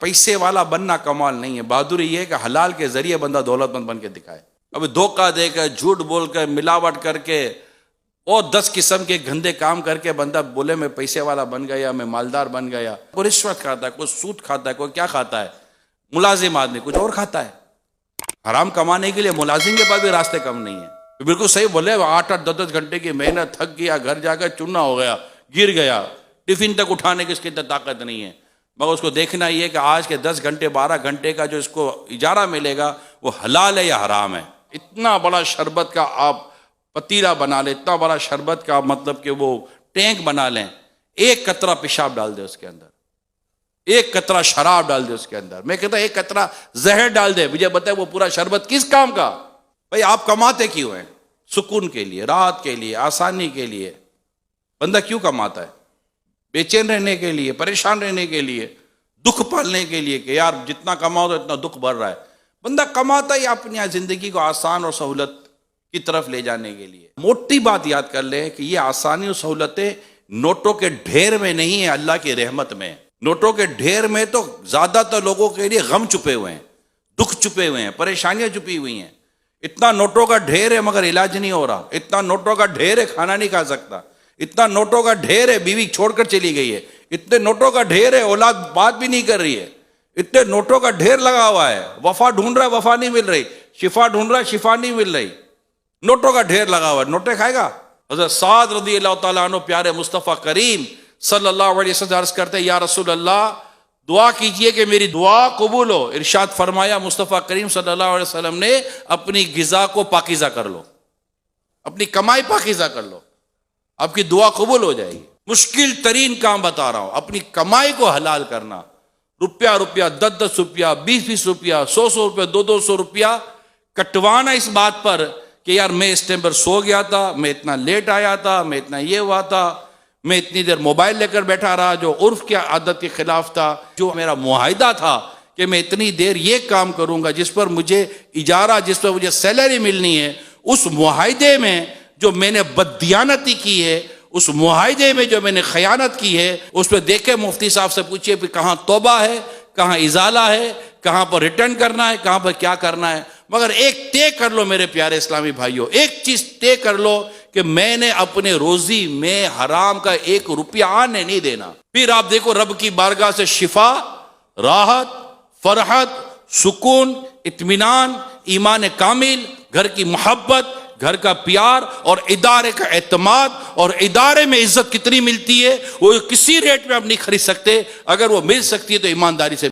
पैसे वाला बनना कमाल नहीं है, बहादुरी ये है कि हलाल के जरिए बंदा दौलतमंद बन के दिखाए। अब धोखा देकर, झूठ बोलकर, मिलावट करके और 10 किस्म के गंदे काम करके बंदा बोले मैं पैसे वाला बन गया, मैं मालदार बन गया। कोई रिश्वत खाता है, कोई सूद खाता है, कोई क्या खाता है, मुलाजिम आदमी कुछ और खाता है। हराम कमाने के लिए मुलाजिम के पास भी रास्ते कम नहीं है। बिल्कुल सही बोले, 8-8, 10-10 घंटे की मेहनत, थक गया, घर जाकर चूना हो गया, गिर गया, टिफिन तक उठाने की इसकी ताकत नहीं है। मगर उसको देखना ही है कि आज के 10 घंटे 12 घंटे का जो इसको इजारा मिलेगा वो हलाल है या हराम है। इतना बड़ा शरबत का आप पतीला बना लें, इतना बड़ा शरबत का मतलब कि वो टैंक बना लें, एक कतरा पेशाब डाल दे उसके अंदर, एक कतरा शराब डाल दे उसके अंदर, मैं कहता एक कतरा जहर डाल दे, मुझे बताए वो पूरा शरबत किस काम का। भाई आप कमाते क्यों हैं? सुकून के लिए, राहत के लिए, आसानी के लिए। बंदा क्यों कमाता है? बेचैन रहने के लिए, परेशान रहने के लिए, दुख पालने के लिए कि यार जितना कमाओ तो इतना दुख बढ़ रहा है। बंदा कमाता ही अपनी जिंदगी को आसान और सहूलत की तरफ ले जाने के लिए। मोटी बात याद कर ले कि ये आसानी और सहूलतें नोटों के ढेर में नहीं है, अल्लाह की रहमत में। नोटों के ढेर में तो ज्यादातर लोगों के लिए गम छुपे हुए हैं, दुख छुपे हुए हैं, परेशानियां छुपी हुई हैं। इतना नोटों का ढेर है मगर इलाज नहीं हो रहा। इतना नोटों का ढेर है, खाना नहीं खा सकता। इतना नोटों का ढेर है, बीवी छोड़कर चली गई है। इतने नोटों का ढेर है, औलाद बात भी नहीं कर रही है। इतने नोटों का ढेर लगा हुआ है, वफा ढूंढ रहा है, वफा नहीं मिल रही, शिफा ढूंढ रहा है, शिफा नहीं मिल रही। नोटों का ढेर लगा हुआ है, नोटे खाएगा। हज़रत साद रज़ी अल्लाह तआला अन्हु प्यारे मुस्तफ़ा करीम सल्लल्लाहु अलैहि वसल्लम अर्ज़ करते हैं, या रसूल अल्लाह दुआ कीजिए कि मेरी दुआ कबूल हो। इरशाद फरमाया मुस्तफ़ा करीम सल्लल्लाहु अलैहि वसल्लम ने, अपनी गिज़ा को पाकीज़ा कर लो, अपनी कमाई पाकीज़ा कर लो, आपकी दुआ कबूल हो जाएगी। मुश्किल तरीन काम बता रहा हूं, अपनी कमाई को हलाल करना। रुपया 10-10 रुपया, 20-20 रुपया, 100-100 रुपया, 200-200 रुपया कटवाना इस बात पर कि यार मैं इस टाइम पर सो गया था, मैं इतना लेट आया था, मैं इतना ये हुआ था, मैं इतनी देर मोबाइल लेकर बैठा रहा, जो उर्फ की आदत के खिलाफ था, जो मेरा मुआहिदा था कि मैं इतनी देर ये काम करूंगा जिस पर मुझे इजारा, जिस पर मुझे सैलरी मिलनी है, उस मुआहिदे में जो मैंने बददियानती की है, उस मुआहिदे में जो मैंने खयानत की है, उस पर देखे मुफ्ती साहब से पूछिए कि कहाँ तौबा है, कहाँ इजाला है, कहाँ पर रिटर्न करना है, कहाँ पर क्या करना है। मगर एक तय कर लो मेरे प्यारे इस्लामी भाइयों, एक चीज तय कर लो कि मैंने अपने रोजी में हराम का 1 रुपया आने नहीं देना। फिर आप देखो रब की बारगाह से शिफा, राहत, फरहत, सुकून, इत्मीनान, ईमान कामिल, घर की मोहब्बत, घर का प्यार और इदारे का एतमाद। और इदारे में इज्जत कितनी मिलती है वो किसी रेट में आप नहीं खरीद सकते। अगर वो मिल सकती है तो ईमानदारी से